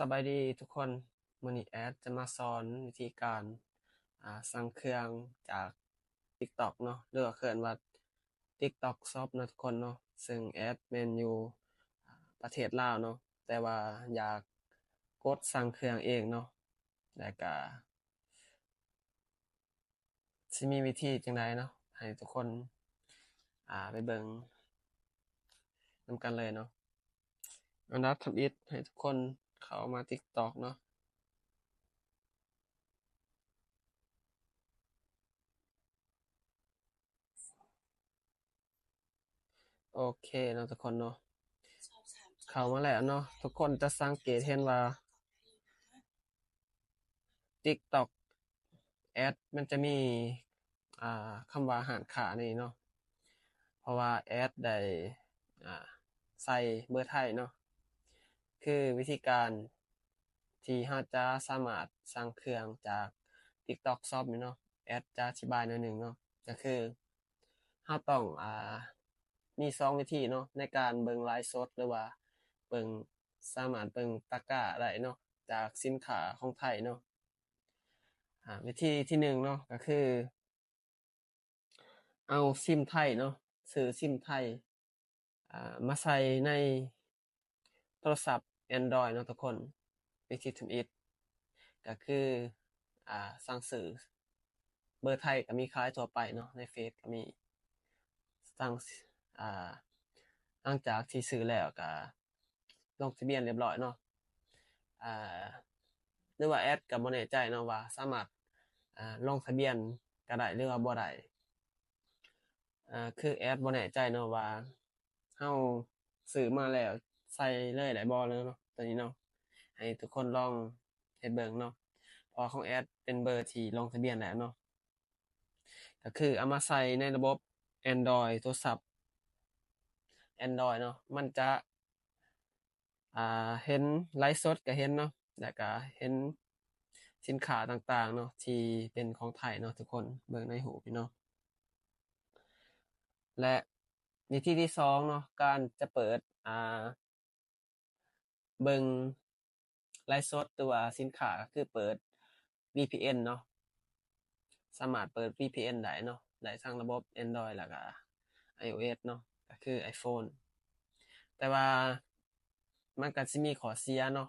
สบายดีทุกคนมื้อนี้แอดจะมาสอนวิธีการสั่งเครื่องจาก TikTok เนาะหรือว่าเอิ้นว่า TikTok Shop เนาะทุกคนเนาะซึ่งแอดแม่นอยู่ประเทศลาวเนาะแต่ว่าอยากกดสั่งเครื่องเองเนาะแล้วก็สิมีวิธีจั่งใดเนาะให้ทุกคนไปเบิ่งนำกันเลยเนาะอันดับทำอิฐให้ทุกคนเข้ามา TikTok เนาะ โอเคเนาะทุกคนเนาะเข้ามาแล้วเนาะทุกคนจะสังเกตเห็นว่า TikTok แอดมันจะมีคำว่าหารขานี่เนาะเพราะว่าแอดได้ใส่เบอร์ไทยเนาะคือวิธีการที่เราจะสามารถสั่งเครื่องจาก TikTok Shop นี่เนาะแอดจะอธิบายหน่อยหนึ่งเนาะก็คือเราต้องมี2วิธีเนาะในการเบิ่งไลฟ์สดหรือว่าเบิ่งสามารถเบิ่งตะกร้าได้เนาะจากสินค้าของไทยเนาะวิธีที่1เนาะก็คือเอาซิมไทยเนาะซื้อซิมไทยมาใส่ในโทรศัพท์ Android เนาะทุกคนวิธีทำอิฐก็คือสั่งซื้อเบอร์ไทยก็มีขายทั่วไปเนาะในเฟซก็มีสั่งอ่าหลังจากที่ซื้อแล้วก็ลงทะเบียนเรียบร้อยเนาะอ่าหรือว่าแอดก็บ่แน่ใจเนาะว่าสามารถลงทะเบียนก็ได้หรือว่าบ่ได้คือแอดบ่แน่ใจเนาะว่าเราซื้อมาแล้วใส่เลยได้บ่เลยเนาะตัวนี้เนาะให้ทุกคนลองเฮ็ดเบิ่งเนาะเพราะของแอดเป็นเบอร์ที่ลงทะเบียนแล้วเนาะก็คือเอามาใส่ในระบบ Android โทรศัพท์ Android เนาะมันจะเห็นไลฟ์สดก็เห็นเนาะแล้วก็เห็นสินค้าต่างๆเนาะที่เป็นของไทยเนาะทุกคนเบิ่งในหูปนี่เนาะและวิธีที่2เนาะการจะเปิดเบิ่งไลฟ์สดหรือว่าสินค้าก็คือเปิด VPN เนาะสามารถเปิด VPN ได้เนาะได้ทั้งระบบ Android แล้วก็ iOS เนาะก็คือ iPhone แต่ว่ามันก็สิมีข้อเสียเนาะ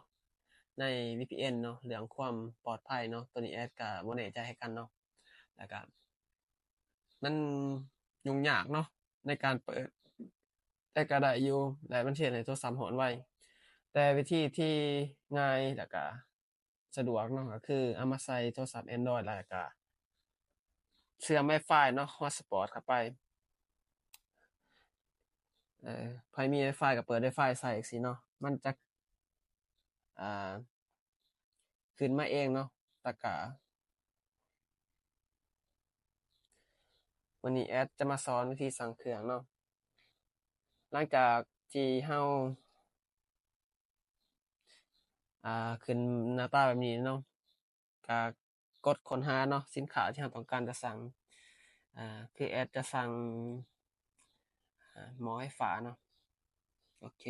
ใน VPN เนาะเรื่องความปลอดภัยเนาะตัวนี้แอดก็บ่แน่ใจให้กันเนาะแล้วก็มันยุ่งยากเนาะในการเปิดแต่ก็ได้อยู่และมันเฮ็ดให้โทรศัพท์ร้อนไวแต่วิธีที่ง่ายแล้วก็สะดวกเนาะก็คือเอามาใส่โทรศัพท์ Android แล้วก็เชื่อม Wi-Fi เนาะ Hotspot เข้าไปไผมี Wi-Fi ก็เปิด Wi-Fi ใส่จั่งซี้เนาะมันจะอ่าขึ้นมาเองเนาะแล้วก็วันนี้แอดจะมาสอนวิธีสั่งเครื่องเนาะหลังจากที่เราขึ้นหน้าตาแบบนี้เนาะก็กดค้นหาเนาะสินค้าที่เราต้องการจะสั่งคือแอดจะสั่งหมอไฟฟ้าเนาะโอเค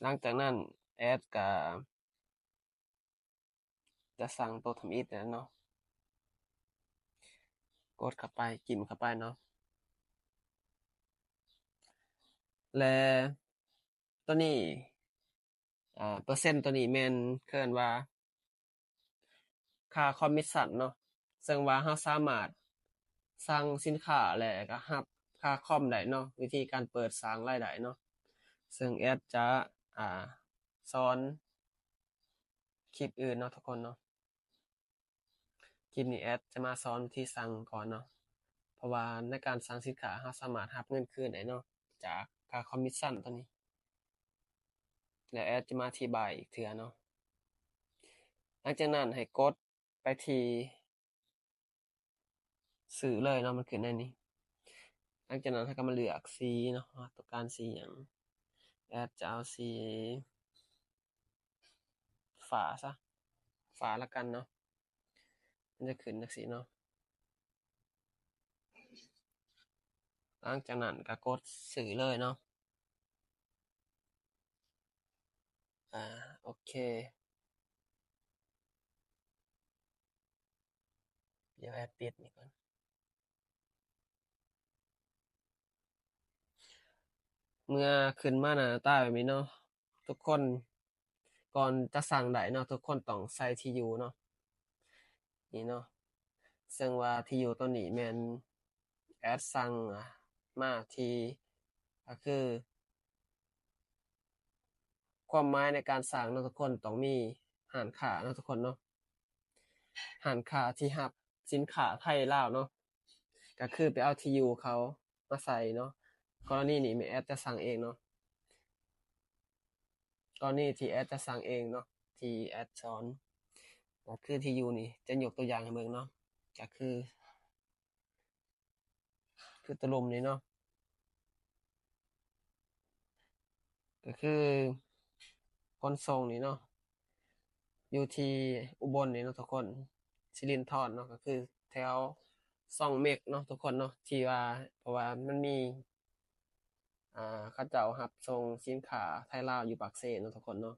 หลังจากนั้นแอดก็จะสั่งตัวทำอิฐนั่นเนาะกดเข้าไปจิ้มเข้าไปเนาะและตัวนี้เปอร์เซ็นต์ตัวนี้แม่นเอิ้นว่าค่าคอมมิชชั่นเนาะซึ่งว่าเราสามารถสั่งสินค้าและก็รับค่าคอมได้เนาะวิธีการเปิดสร้างรายได้เนาะซึ่งแอดจะสอนคลิปอื่นเนาะทุกคนเนาะคลิปนี้แอดจะมาสอนวิธีสั่งก่อนเนาะเพราะว่าในการสั่งสินค้าเราสามารถรับเงินคืนได้เนาะจากค่าคอมมิชชั่นตัวนี้แล้วแอดจะมาอธิบายอีกเทื่อเนาะหลังจากนั้นให้กดไปที่ซื้อเลยเนาะมันขึ้นในนี้หลังจากนั้นเราก็มาเลือกสีเนาะว่าต้องการสีหยังแอดจะเอาสีฟ้าซะฟ้าละกันเนาะมันจะขึ้นจังซี่เนาะหลังจากนั้นก็กดซื้อเลยเนาะ โอเคเดี๋ยวแอดปิดนี่ก่อนเมื่อขึ้นมาหน้าตาแบบนี้เนาะทุกคนก่อนจะสั่งได้เนาะทุกคนต้องใส่ที่อยู่เนาะนี่เนาะซึ่งว่าที่อยู่ตัวนี้แม่นแอดสั่งมาที่ก็คือความหมายในการสั่งเนาะทุกคนต้องมีหารค่าเนาะทุกคนเนาะหารค่าที่รับสินค้าไทยลาวเนาะก็คือไปเอาที่อยู่เขามาใส่เนาะกรณีนี้แม่แอดจะสั่งเองเนาะกรณีที่แอดจะสั่งเองเนาะที่แอดสอนก็คือที่อยู่นี่จะยกตัวอย่างให้เบิ่งเนาะก็คือตัวลมนี่เนาะก็คือขนส่งนี่เนาะอยู่ที่อุบลนี่เนาะทุกคนสิรินธรเนาะก็คือแถวซ่องเมฆเนาะทุกคนเนาะที่ว่าเพราะว่ามันมีเขาเจ้ารับส่งสินค้าไทยลาวอยู่ปากเซเนาะทุกคนเนาะ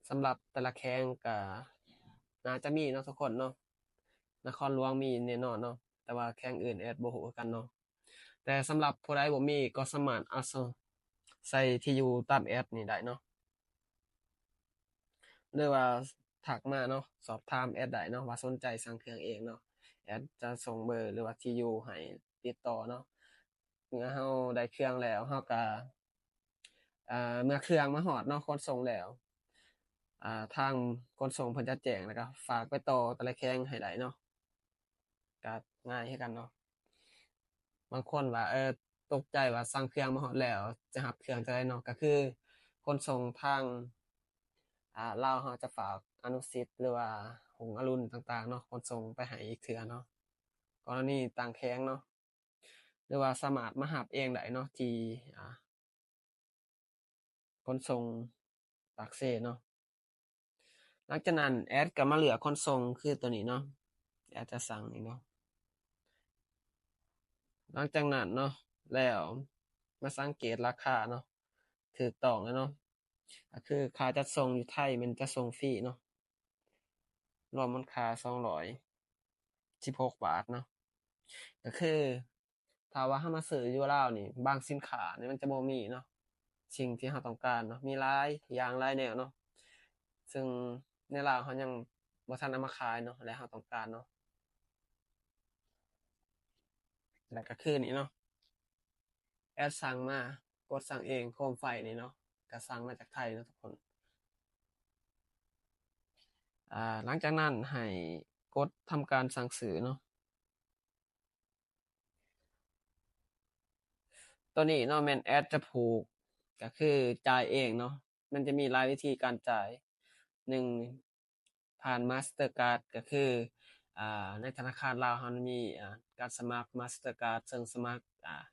สำหรับแต่ละแข้งก็น่าจะมีเนาะทุกคนเนาะนครหลวงมีแน่นอนเนาะแต่ว่าแข้งอื่นแอดบ่ฮู้คือกันเนาะแต่สำหรับผู้ใดบ่มีก็สามารถเอาใส่ที่อยู่ตามแอดนี่ได้เนาะหรือว่าทักมาเนาะสอบถามแอดได้เนาะว่าสนใจสั่งเครื่องเองเนาะแอดจะส่งเบอร์หรือว่าที่อยู่ให้ติดต่อเนาะเมื่อเฮาได้เครื่องแล้วเฮาก็เมื่อเครื่องมาฮอดเนาะขนส่งแล้วทางขนส่งเพิ่นจะแจ้งแล้วก็ฝากไปต่อแต่ละแข้งให้ได้เนาะก็ง่ายคือกันเนาะบางคนว่าตกใจว่าสั่งเครื่องมาฮอดแล้วจะรับเครื่องจั่งใดเนาะก็คือขนส่งทางลาวเราจะฝากอนุสิทธิ์หรือว่าหงส์อรุณต่างๆเนาะขนส่งไปให้อีกเทื่อเนาะกรณีต่างแข้งเนาะหรือว่าสามารถมารับเองได้เนาะที่ขนส่งปากเซเนาะหลังจากนั้นแอดก็มาเลือกขนส่งคือตัวนี้เนาะแอดจะสั่งนี่เนาะหลังจากนั้นเนาะแล้วมาสังเกตราคาเนาะถูกต้องแล้วเนาะก็คือค่าจัดส่งอยู่ไทยมันจะส่งฟรีเนาะรวมมูลค่า216บาทเนาะก็คือถ้าว่าเรามาซื้ออยู่ลาวนี่บางสินค้านี่มันจะบ่มีเนาะสิ่งที่เราต้องการเนาะมีหลายอย่างหลายแนวเนาะซึ่งในลาวเขายังบ่ทันเอามาขายเนาะและเราต้องการเนาะแล้วก็คือนี่เนาะแอดสั่งมากดสั่งเองโคมไฟนี่เนาะก็สั่งมาจากไทยเนาะทุกคนหลังจากนั้นให้กดทำการสั่งซื้อเนาะตัวนี้เนาะแม่นแอดจะผูกก็คือจ่ายเองเนาะมันจะมีหลายวิธีการจ่าย1ผ่าน Mastercard ก็คือในธนาคารลาวเรามีการสมัคร Mastercard ซึ่งสมัคร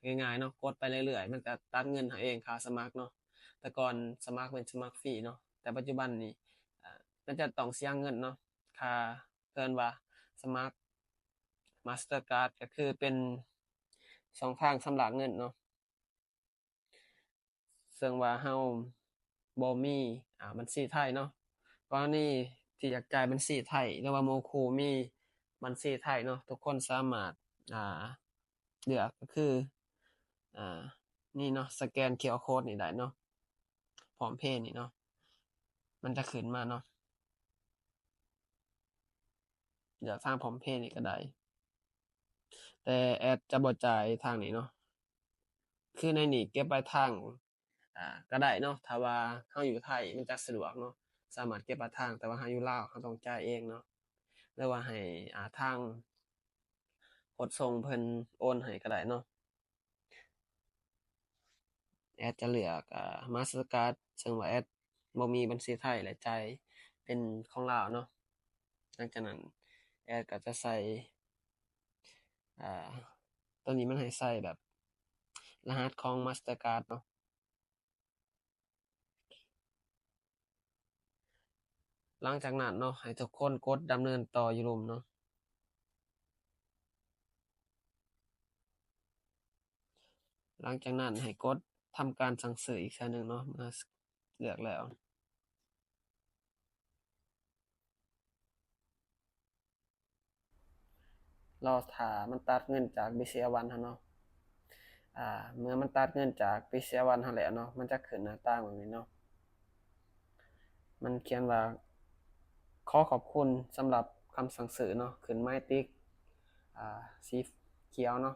ง่ายๆเนาะกดไปเรื่อยๆมันก็ตัดเงินให้เองค่าสมัครเนาะแต่ก่อนสมัครเป็นสมัครฟรีเนาะแต่ปัจจุบันนี้มันจะต้องเสียเงินเนาะค่าเพิ่นว่าสมัคร Mastercard ก็คือเป็นช่องทางชำระเงินเนาะซึ่งว่าเราบ่มีบัญชีไทยเนาะกรณีที่อยากจ่ายบัญชีไทยหรือว่าโมคูมีบัญชีไทยเนาะทุกคนสามารถอ่าเลือกก็คืออ่านี่เนาะสแกน QR Code นี่ได้เนาะพร้อมเพย์นี่เนาะมันจะขึ้นมาเนาะเดี๋ยวทางพร้อมเพย์นี่ก็ได้แต่แอดจะบ่จ่ายทางนี้เนาะคือในนี้เก็บปลายทางก็ได้เนาะถ้าว่าเฮาอยู่ไทยมันจะสะดวกเนาะสามารถเก็บปลายทางแต่ว่าเฮาอยู่ลาวเฮาต้องจ่ายเองเนาะหรือว่าให้ทางขนส่งเพิ่นโอนให้ก็ได้เนาะแอดจะเลือกMastercard ซึ่งว่าแอดบ่มีบัญชีไทยและจ่ายเป็นของลาวเนาะหลังจากนั้นแอดก็จะใส่อ่าตัวนี้มันให้ใส่แบบรหัสของ Mastercard เนาะหลังจากนั้นเนาะให้ทุกคนกดดำเนินต่ออยู่รุมเนาะหลังจากนั้นให้กดทำการสั่งซื้ออีกครั้งหนึ่งเนาะ เลือกแล้วรอท่ามันตัดเงินจาก BCA1 เฮาเนาะเมื่อมันตัดเงินจาก BCA1 เฮาแล้วเนาะมันจะขึ้นหน้าต่างแบบนี้เนาะมันเขียนว่าขอขอบคุณสำหรับคำสั่งซื้อเนาะขึ้นไม้ติ๊กสีเขียวเนาะ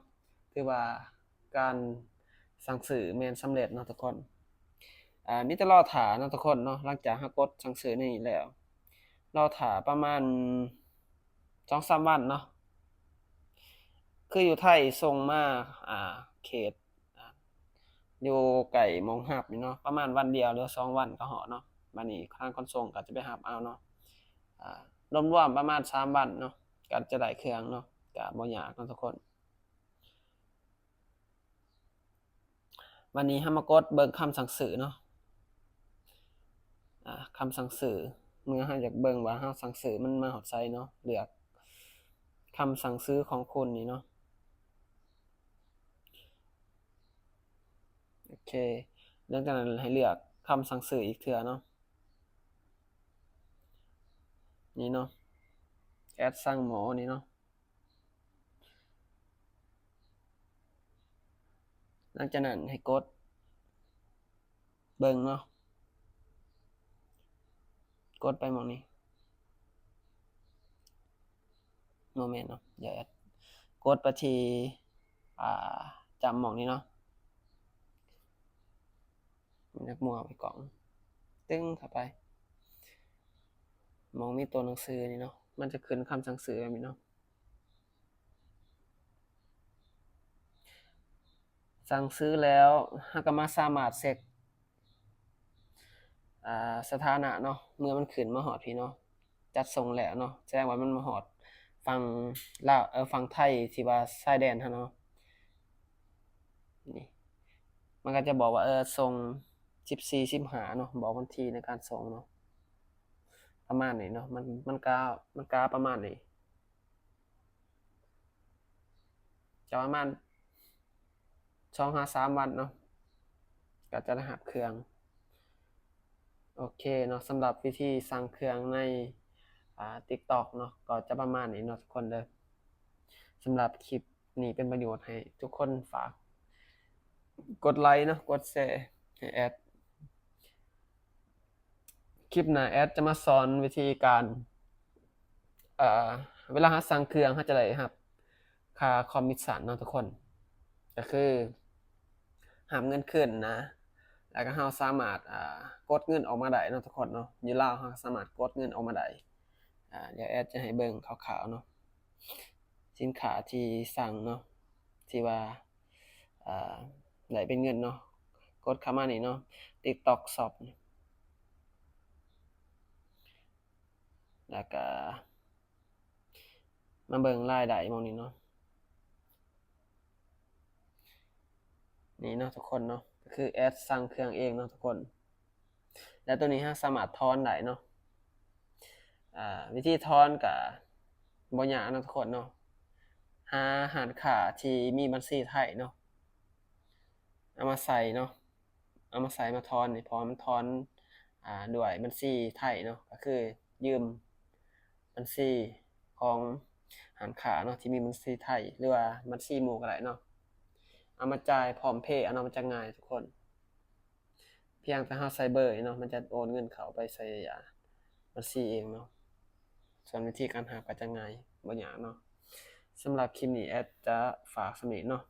ถือว่าการสั่งซื้อแม่นสำเร็จเนาะทุกคนมีแต่รอท่าเนาะทุกคนเนาะหลังจากเรากดสั่งซื้อนี่แล้วรอท่าประมาณ 2-3 วันเนาะคืออยู่ไทยส่งมาเขตอยู่ไกลหม้องรับนี่เนาะประมาณวันเดียวหรือ2วันก็ฮอดเนาะบัดนี้ทางขนส่งก็จะไปรับเอาเนาะอ่ารวมๆประมาณ3วันเนาะก็จะได้เครื่องเนาะก็บ่ยากเนาะทุกคนวันนี้เรามากดเบิ่งคำสั่งซื้อเนาะคำสั่งซื้อเมื่อเราอยากเบิ่งว่าเราสั่งซื้อมันมาฮอดไสเนาะเลือกคำสั่งซื้อของคุณนี่เนาะโอเคหลังจากนั้นให้เลือกคำสั่งซื้ออีกเทื่อเนาะนี่เนาะแอดสั่งหมอนี่เนาะหลังจากนั้นให้กดเบิ่งเนาะกดไปหม้องนี้บ่แม่นเนาะเดี๋ยวแอดกดไปที่จำหม้องนี้เนาะมันจะมั่วไปกล่องตึ้งเข้าไปหม้องมีตัวหนังสือนี่เนาะมันจะขึ้นคำสั่งซื้อแบบนี้เนาะสั่งซื้อแล้วเราก็มาสามารถเช็กสถานะเนาะเมื่อมันขึ้นมาฮอดพี่เนาะจัดส่งแล้วเนาะแสดงว่ามันมาฮอดฝั่งลาวฝั่งไทยที่ว่าชายแดนเฮาเนาะนี่มันก็จะบอกว่าส่ง14-15เนาะบอกวันที่ในการส่งเนาะประมาณนี้เนาะมันกาประมาณนี้จะประมาณ2-3วันเนาะก็จะได้รับเครื่องโอเคเนาะสำหรับวิธีสั่งเครื่องในTikTok เนาะก็จะประมาณนี้เนาะทุกคนเด้อสำหรับคลิปนี้เป็นประโยชน์ให้ทุกคนฝากกดไลค์เนาะกดแชร์ให้แอดคลิปหน้าแอดจะมาสอนวิธีการเวลาเราสั่งเครื่องเราจะได้รับค่าคอมมิชชั่นเนาะทุกคนก็คือรับเงินคืนนะแล้วก็เราสามารถกดเงินออกมาได้เนาะทุกคนเนาะอยู่ลาวเราสามารถกดเงินออกมาได้เดี๋ยวแอดจะให้เบิ่งคร่าวๆเนาะสินค้าที่สั่งเนาะที่ว่าได้เป็นเงินเนาะกดเข้ามานี่เนาะ TikTok Shop แล้วก็มาเบิ่งรายได้หม้องนี้เนาะนี่เนาะทุกคนเนาะก็คือแอดสั่งเครื่องเองเนาะทุกคนแล้วตัวนี้เราสามารถทอนได้เนาะวิธีทอนก็บ่ยากเนาะทุกคนเนาะหาร้านค้าที่มีบัญชีไทยเนาะเอามาใส่เนาะเอามาใส่มาทอนนี่เพราะว่ามันทอนด้วยบัญชีไทยเนาะก็คือยืมบัญชีของร้านค้าเนาะที่มีบัญชีไทยหรือว่าบัญชีหมู่ก็ได้เนาะเอามาจ่ายพร้อมเพย์อันนั้นมันจะง่ายทุกคนเพียงแต่เราใส่เบอร์เนาะมันจะโอนเงินเข้าไปใส่บัญชีเองเนาะส่วนวิธีการหาก็จะง่ายบ่ยากเนาะสำหรับคลิปนี้แอดจะฝากสำนี้เนาะ